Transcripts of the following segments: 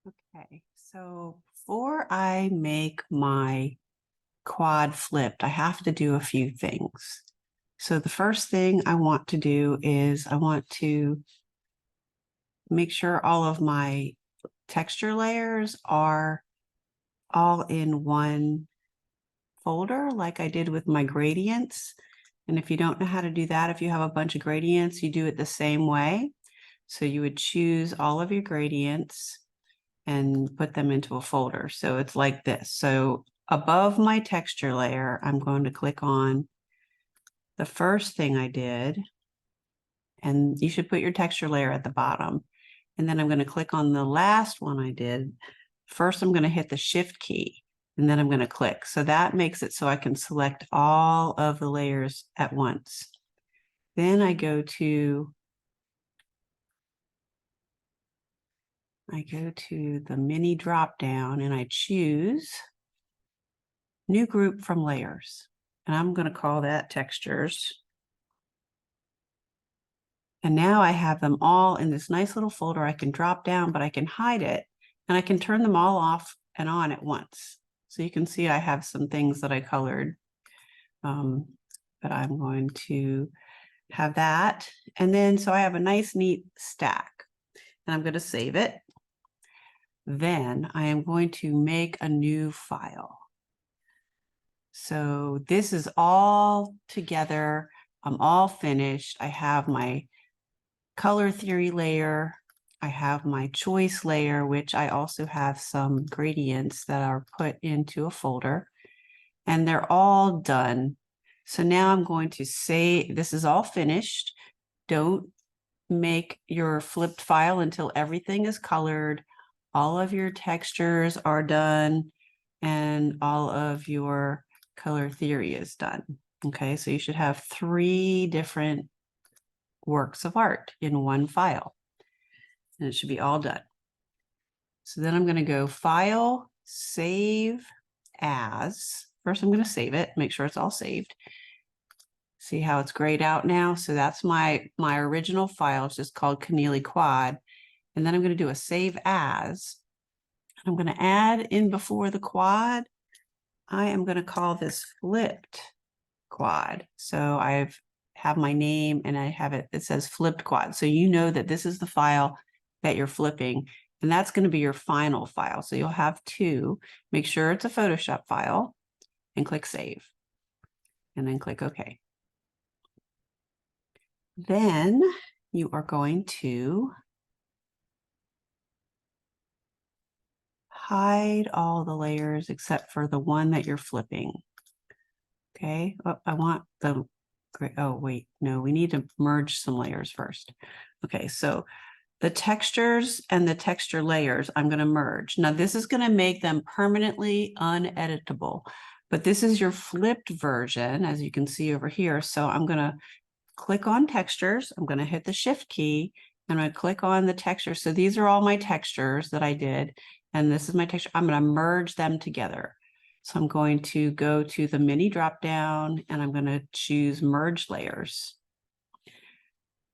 Okay, so before I make my quad flipped, I have to do a few things. So the first thing I want to do is I want to make sure all of my texture layers are all in one folder like I did with my gradients. And if you don't know how to do that, if you have a bunch of gradients, you do it the same way. So you would choose all of your gradients and put them into a folder. So it's like this. So above my texture layer, I'm going to click on the first thing I did, and you should put your texture layer at the bottom. And then I'm going to click on the last one I did. First, I'm going to hit the Shift key, and then I'm going to click. So that makes it so I can select all of the layers at once. Then I go to the mini drop down and I choose new group from layers. And I'm going to call that textures. And now I have them all in this nice little folder. I can drop down, but I can hide it and I can turn them all off and on at once. So you can see I have some things that I colored, but I'm going to have that. And then, so I have a nice, neat stack and I'm going to save it. Then I am going to make a new file. So this is all together. I'm all finished. I have my color theory layer. I have my choice layer, which I also have some gradients that are put into a folder, and they're all done. So now I'm going to say this is all finished. Don't make your flipped file until everything is colored. All of your textures are done and all of your color theory is done. Okay, so you should have 3 different works of art in one file, and it should be all done. So then I'm going to go File, Save As. First, I'm going to save it, make sure it's all saved. See how it's grayed out now? So that's my original file. It's just called Keneally Quad. And then I'm going to do a Save As. I'm going to add in before the quad. I am going to call this Flipped Quad. So I've have my name and I have it says Flipped Quad. So you know that this is the file that you're flipping, and that's going to be your final file. So you'll have 2. Make sure it's a Photoshop file and click Save. And then click OK. Then you are going to hide all the layers except for the one that you're flipping. Okay, oh, I want the, oh wait, no, we need to merge some layers first. Okay, so the textures and the texture layers, I'm going to merge. Now this is going to make them permanently uneditable, but this is your flipped version, as you can see over here. So I'm going to click on textures. I'm going to hit the Shift key and I'm going to click on the texture. So these are all my textures that I did, and this is my texture. I'm going to merge them together. So I'm going to go to the mini drop down and I'm going to choose Merge Layers.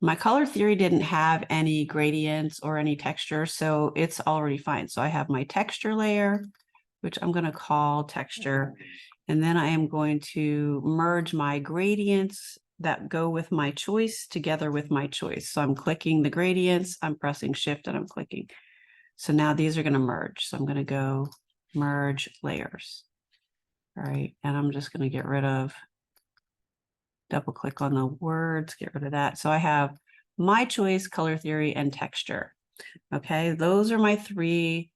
My color theory didn't have any gradients or any texture, so it's already fine. So I have my texture layer, which I'm going to call texture. And then I am going to merge my gradients that go with my choice together with my choice. So I'm clicking the gradients, I'm pressing Shift and I'm clicking. So now these are going to merge. So I'm going to go Merge Layers. All right, and I'm just going to get rid of, double click on the words, get rid of that. So I have my choice, color theory, and texture. Okay, those are my 3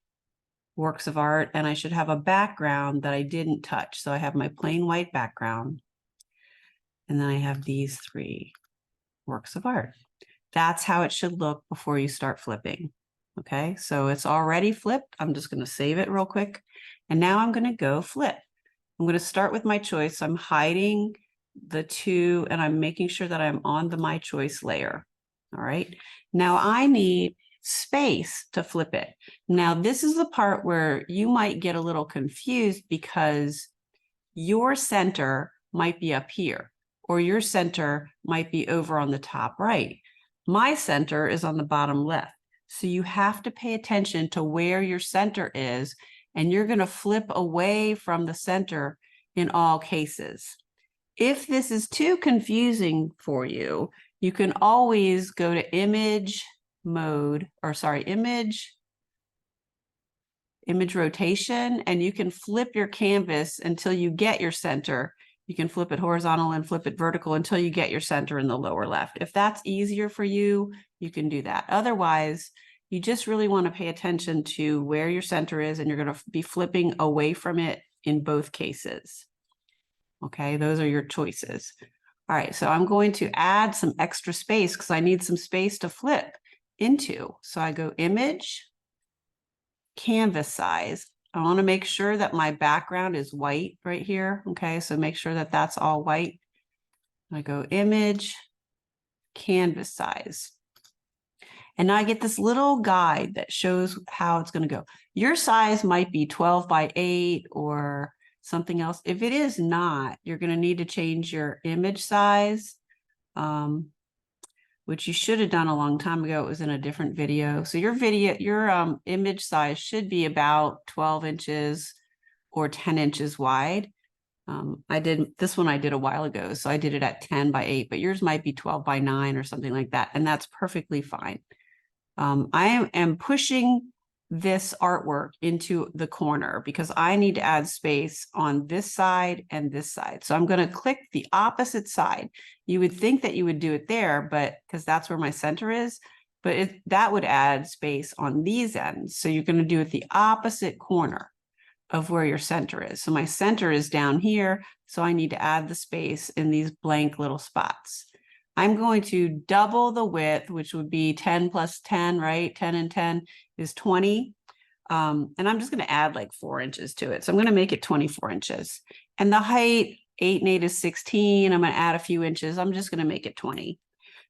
works of art, and I should have a background that I didn't touch. So I have my plain white background, and then I have these 3 works of art. That's how it should look before you start flipping. Okay, so it's already flipped. I'm just going to save it real quick, and now I'm going to go flip. I'm going to start with my choice. I'm hiding the 2 and I'm making sure that I'm on the my choice layer. All right. Now I need space to flip it. Now this is the part where you might get a little confused because your center might be up here or your center might be over on the top right. My center is on the bottom left. So you have to pay attention to where your center is, and you're going to flip away from the center in all cases. If this is too confusing for you, you can always go to image rotation, and you can flip your canvas until you get your center. You can flip it horizontal and flip it vertical until you get your center in the lower left. If that's easier for you, you can do that. Otherwise, you just really want to pay attention to where your center is, and you're going to be flipping away from it in both cases. Okay, those are your choices. All right, so I'm going to add some extra space because I need some space to flip into. So I go image, canvas size. I want to make sure that my background is white right here. Okay, so make sure that that's all white. I go image, canvas size. And now I get this little guide that shows how it's going to go. Your size might be 12 by 8 or something else. If it is not, you're going to need to change your image size, which you should have done a long time ago. It was in a different video. So your image size should be about 12 inches or 10 inches wide. I did a while ago, so I did it at 10 by 8, but yours might be 12 by 9 or something like that, and that's perfectly fine. I am pushing this artwork into the corner because I need to add space on this side and this side. So I'm going to click the opposite side. You would think that you would do it there, but because that's where my center is, but that would add space on these ends. So you're going to do it the opposite corner of where your center is. So my center is down here, so I need to add the space in these blank little spots. I'm going to double the width, which would be 10 plus 10, right? 10 and 10 is 20. And I'm just going to add like 4 inches to it. So I'm going to make it 24 inches. And the height, 8 and 8 is 16. I'm going to add a few inches. I'm just going to make it 20.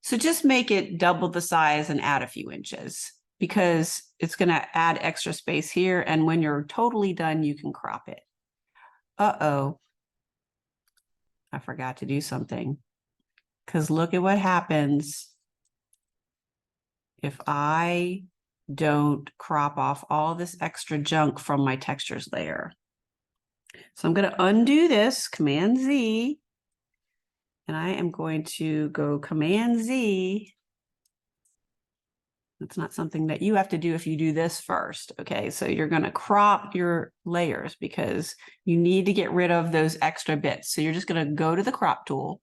So just make it double the size and add a few inches because it's going to add extra space here. And when you're totally done, you can crop it. Uh-oh. I forgot to do something. Because look at what happens if I don't crop off all this extra junk from my textures layer. So I'm going to undo this, Command Z, and I am going to go Command Z. That's not something that you have to do if you do this first. Okay, so you're going to crop your layers because you need to get rid of those extra bits. So you're just going to go to the crop tool.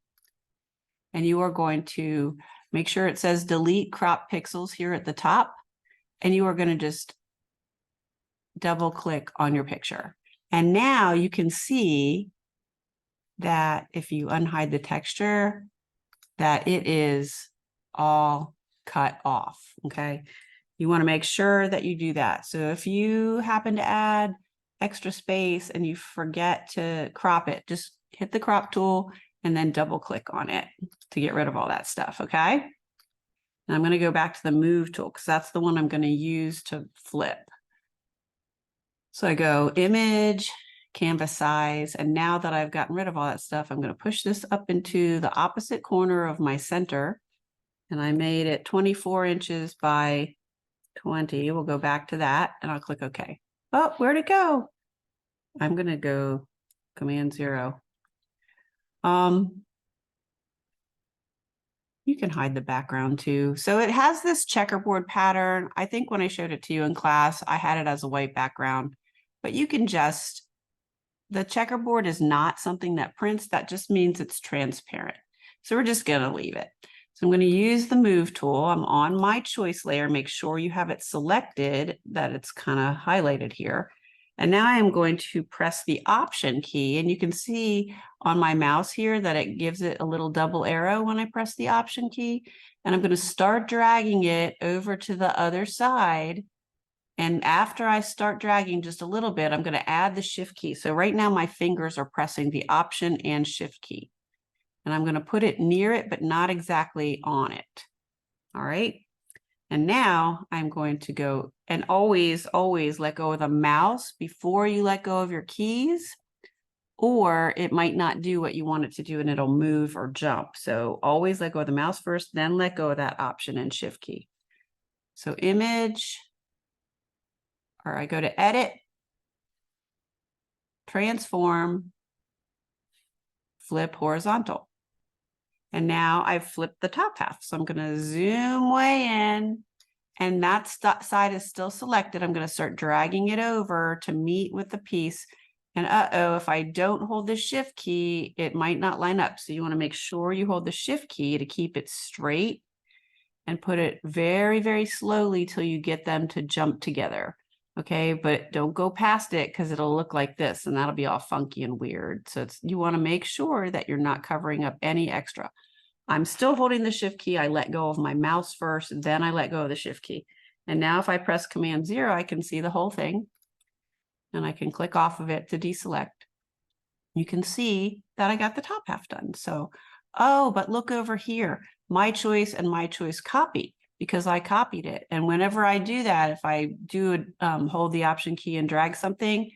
And you are going to make sure it says delete crop pixels here at the top. And you are going to just double click on your picture. And now you can see that if you unhide the texture, that it is all cut off. Okay. You want to make sure that you do that. So if you happen to add extra space and you forget to crop it, just hit the crop tool and then double click on it to get rid of all that stuff, okay? And I'm going to go back to the move tool because that's the one I'm going to use to flip. So I go image, canvas size, and now that I've gotten rid of all that stuff, I'm going to push this up into the opposite corner of my center, and I made it 24 inches by 20. We'll go back to that, and I'll click OK. Oh, where'd it go? I'm going to go Command 0. You can hide the background too. So it has this checkerboard pattern. I think when I showed it to you in class, I had it as a white background, but you can just, the checkerboard is not something that prints. That just means it's transparent. So we're just going to leave it. So I'm going to use the move tool. I'm on my choice layer. Make sure you have it selected, that it's kind of highlighted here. And now I am going to press the Option key, and you can see on my mouse here that it gives it a little double arrow when I press the Option key. And I'm going to start dragging it over to the other side. And after I start dragging just a little bit, I'm going to add the Shift key. So right now my fingers are pressing the Option and Shift key. And I'm going to put it near it, but not exactly on it. All right. And now I'm going to go, and always let go of the mouse before you let go of your keys, or it might not do what you want it to do and it'll move or jump. So always let go of the mouse first, then let go of that Option and Shift key. So image, or I go to edit, transform, flip horizontal. And now I've flipped the top half. So I'm going to zoom way in, and that side is still selected. I'm going to start dragging it over to meet with the piece. And uh-oh, if I don't hold the shift key, it might not line up. So you want to make sure you hold the shift key to keep it straight and put it very, very slowly till you get them to jump together. Okay, but don't go past it because it'll look like this and that'll be all funky and weird. So you want to make sure that you're not covering up any extra. I'm still holding the shift key. I let go of my mouse first, then I let go of the shift key. And now if I press Command 0, I can see the whole thing. And I can click off of it to deselect. You can see that I got the top half done. So, oh, but look over here, my choice and my choice copy, because I copied it. And whenever I do that, if I do hold the Option key and drag something,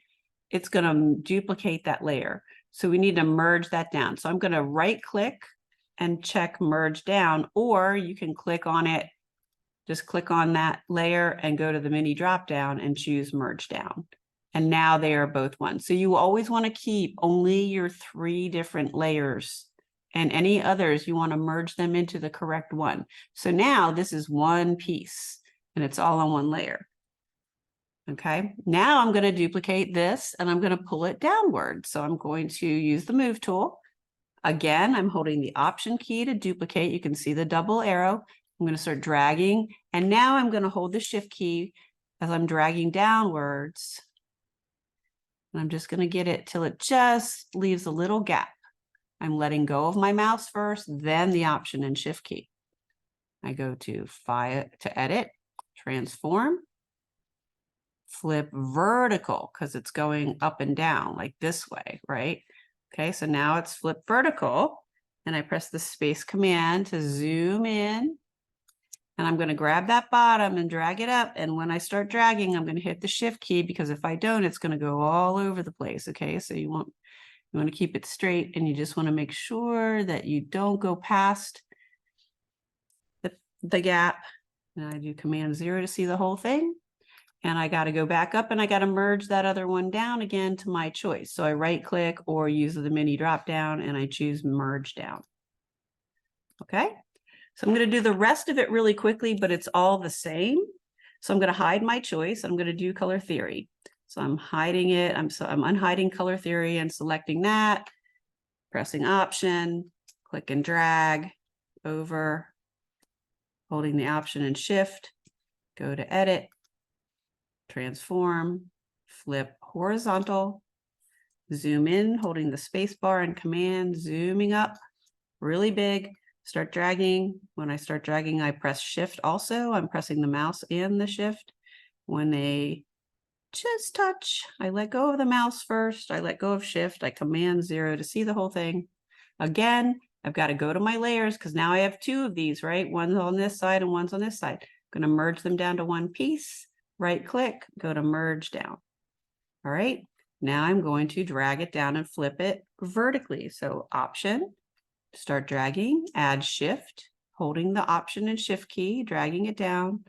it's going to duplicate that layer. So we need to merge that down. So I'm going to right click and check merge down, or you can click on it, just click on that layer and go to the mini drop down and choose merge down. And now they are both one. So you always want to keep only your 3 different layers, and any others you want to merge them into the correct one. So now this is one piece and it's all on one layer. Okay, now I'm going to duplicate this and I'm going to pull it downward. So I'm going to use the move tool. Again, I'm holding the Option key to duplicate. You can see the double arrow. I'm going to start dragging, and now I'm going to hold the shift key as I'm dragging downwards. And I'm just going to get it till it just leaves a little gap. I'm letting go of my mouse first, then the Option and shift key. I go to File, to edit, transform, flip vertical, because it's going up and down like this way, right? Okay, so now it's flipped vertical, and I press the space command to zoom in, and I'm going to grab that bottom and drag it up. And when I start dragging, I'm going to hit the shift key, because if I don't, it's going to go all over the place. Okay, so you want to keep it straight, and you just want to make sure that you don't go past the gap. And I do Command 0 to see the whole thing. And I got to go back up and I got to merge that other one down again to my choice. So I right click or use the mini drop down and I choose merge down. Okay, so I'm going to do the rest of it really quickly, but it's all the same. So I'm going to hide my choice. I'm going to do color theory. So I'm hiding it. I'm unhiding color theory and selecting that, pressing Option, click and drag over, holding the Option and shift, go to edit, transform, flip horizontal, zoom in, holding the space bar and command, zooming up really big, start dragging. When I start dragging, I press shift also. I'm pressing the mouse and the shift. When they just touch, I let go of the mouse first, I let go of shift, I Command 0 to see the whole thing. Again, I've got to go to my layers because now I have 2 of these, right? One's on this side and one's on this side. I'm going to merge them down to one piece. Right click, go to merge down. All right, now I'm going to drag it down and flip it vertically. So Option, start dragging, add shift, holding the Option and shift key, dragging it down,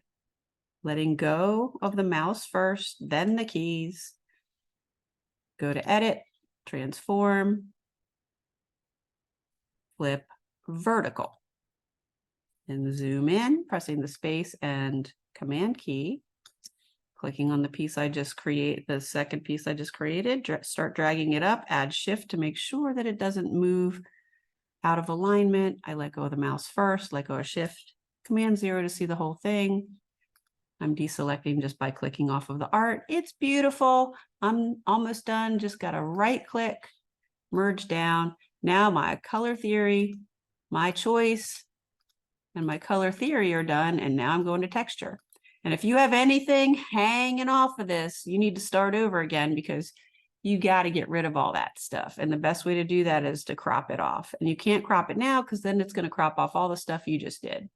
letting go of the mouse first, then the keys, go to edit, transform, flip vertical, and zoom in, pressing the space and command key. Clicking on the piece I just created, the second piece I just created, start dragging it up, add shift to make sure that it doesn't move out of alignment. I let go of the mouse first, let go of shift, Command 0 to see the whole thing. I'm deselecting just by clicking off of the art. It's beautiful. I'm almost done. Just got to right click, merge down. Now my color theory, my choice, and my color theory are done. And now I'm going to texture. And if you have anything hanging off of this, you need to start over again because you got to get rid of all that stuff. And the best way to do that is to crop it off. And you can't crop it now because then it's going to crop off all the stuff you just did.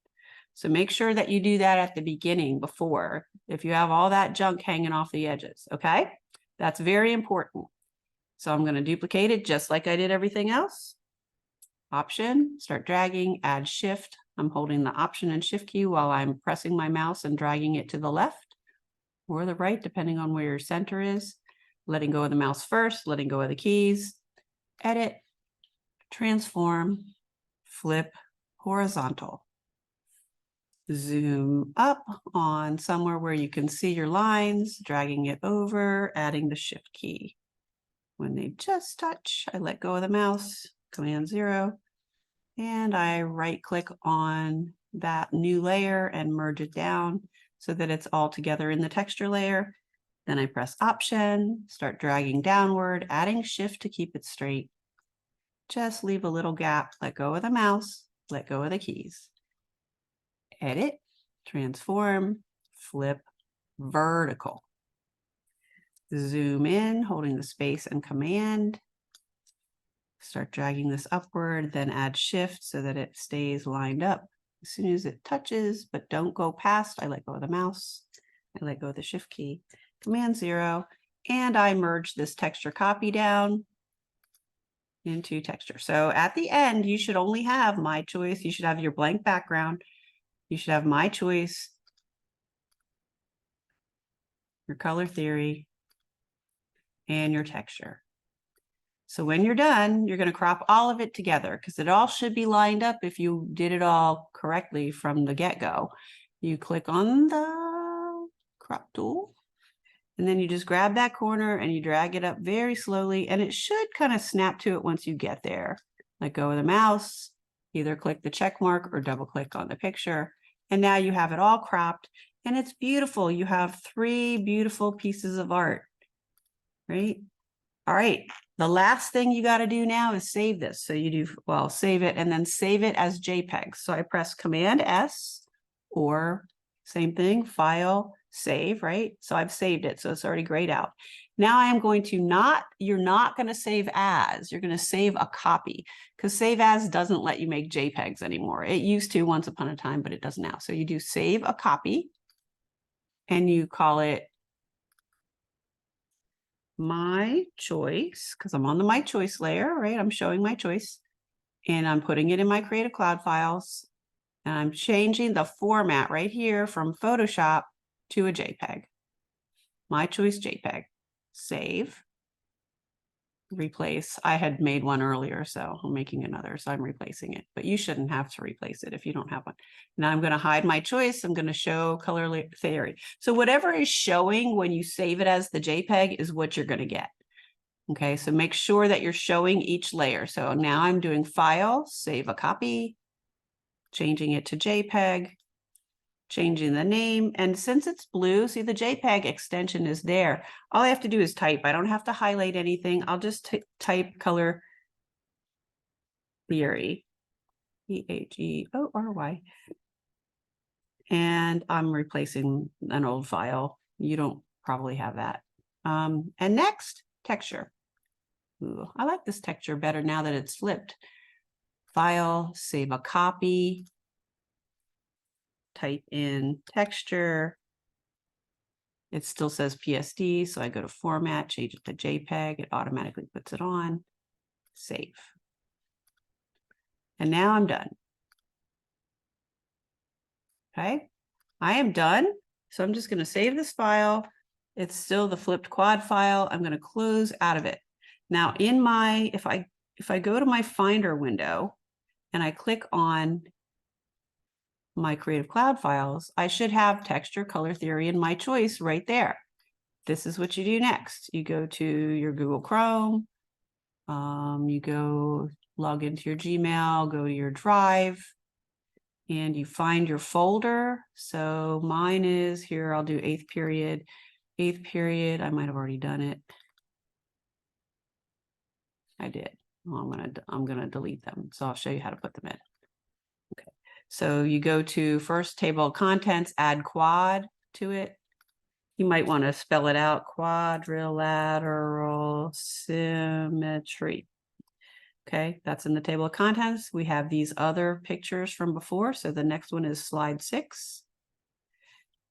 So make sure that you do that at the beginning before, if you have all that junk hanging off the edges, okay? That's very important. So I'm going to duplicate it just like I did everything else. Option, start dragging, add shift, I'm holding the Option and Shift key while I'm pressing my mouse and dragging it to the left or the right, depending on where your center is. Letting go of the mouse first, letting go of the keys. Edit, transform, flip, horizontal. Zoom up on somewhere where you can see your lines, dragging it over, adding the Shift key. When they just touch, I let go of the mouse, Command 0, and I right click on that new layer and merge it down so that it's all together in the texture layer. Then I press Option, start dragging downward, adding Shift to keep it straight. Just leave a little gap, let go of the mouse, let go of the keys. Edit, transform, flip, vertical. Zoom in, holding the space and Command. Start dragging this upward, then add Shift so that it stays lined up. As soon as it touches, but don't go past, I let go of the mouse. I let go of the Shift key, Command 0, and I merge this texture copy down into texture. So at the end, you should only have My Choice. You should have your blank background. You should have My Choice, your color theory, and your texture. So when you're done, you're going to crop all of it together because it all should be lined up if you did it all correctly from the get-go. You click on the crop tool, and then you just grab that corner and you drag it up very slowly, and it should kind of snap to it once you get there. Let go of the mouse, either click the check mark or double click on the picture. And now you have it all cropped and it's beautiful. You have 3 beautiful pieces of art, right? All right. The last thing you got to do now is save this. So you do, well, save it and then save it as JPEG. So I press Command S or same thing, File, Save, right? So I've saved it. So it's already grayed out. Now I am going to you're not going to save as, you're going to save a copy because Save As doesn't let you make JPEGs anymore. It used to once upon a time, but it does now. So you do Save a Copy and you call it My Choice, because I'm on the My Choice layer, right? I'm showing My Choice and I'm putting it in my Creative Cloud files and I'm changing the format right here from Photoshop to a JPEG. My Choice JPEG. Save. Replace. I had made one earlier, so I'm making another, so I'm replacing it, but you shouldn't have to replace it if you don't have one. Now I'm going to hide My Choice. I'm going to show color theory. So whatever is showing when you save it as the JPEG is what you're going to get. Okay, so make sure that you're showing each layer. So now I'm doing File, Save a Copy, changing it to JPEG, changing the name. And since it's blue, see the JPEG extension is there. All I have to do is type. I don't have to highlight anything. I'll just type color theory, Theory. And I'm replacing an old file. You don't probably have that. And next, texture. Ooh, I like this texture better now that it's flipped. File, save a copy. Type in texture. It still says PSD, so I go to Format, change it to JPEG. It automatically puts it on. Save. And now I'm done. Okay, I am done. So I'm just going to save this file. It's still the flipped quad file. I'm going to close out of it. Now in my, if I go to my Finder window and I click on my Creative Cloud files, I should have texture, color theory, and My Choice right there. This is what you do next. You go to your Google Chrome, you go log into your Gmail, go to your Drive, and you find your folder. So mine is here, I'll do 8th period. 8th period, I might have already done it. I did. Well, I'm gonna delete them. So I'll show you how to put them in. Okay. So you go to first table of contents, add quad to it. You might want to spell it out, quadrilateral symmetry. Okay, that's in the table of contents. We have these other pictures from before. So the next one is slide 6.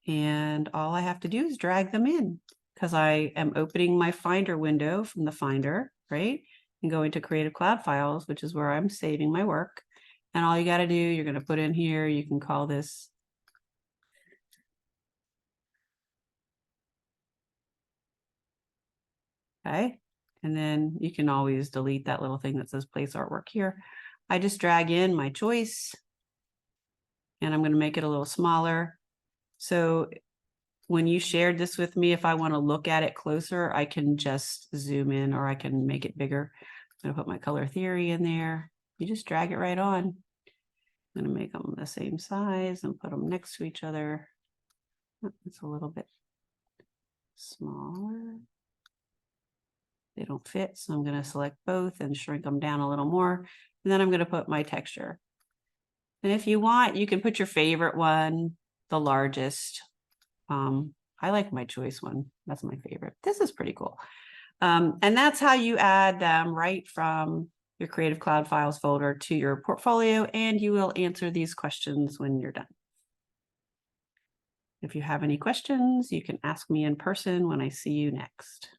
And all I have to do is drag them in because I am opening my Finder window from the Finder, right? And going to Creative Cloud Files, which is where I'm saving my work. And all you got to do, you're going to put in here, you can call this okay. And then you can always delete that little thing that says place artwork here. I just drag in my choice and I'm going to make it a little smaller. So when you shared this with me, if I want to look at it closer, I can just zoom in or I can make it bigger. I'm going to put my color theory in there. You just drag it right on. I'm going to make them the same size and put them next to each other. It's a little bit smaller. They don't fit, so I'm going to select both and shrink them down a little more. And then I'm going to put my texture. And if you want, you can put your favorite one, the largest. I like my choice one. That's my favorite. This is pretty cool. And that's how you add them right from your Creative Cloud Files folder to your portfolio, and you will answer these questions when you're done. If you have any questions, you can ask me in person when I see you next.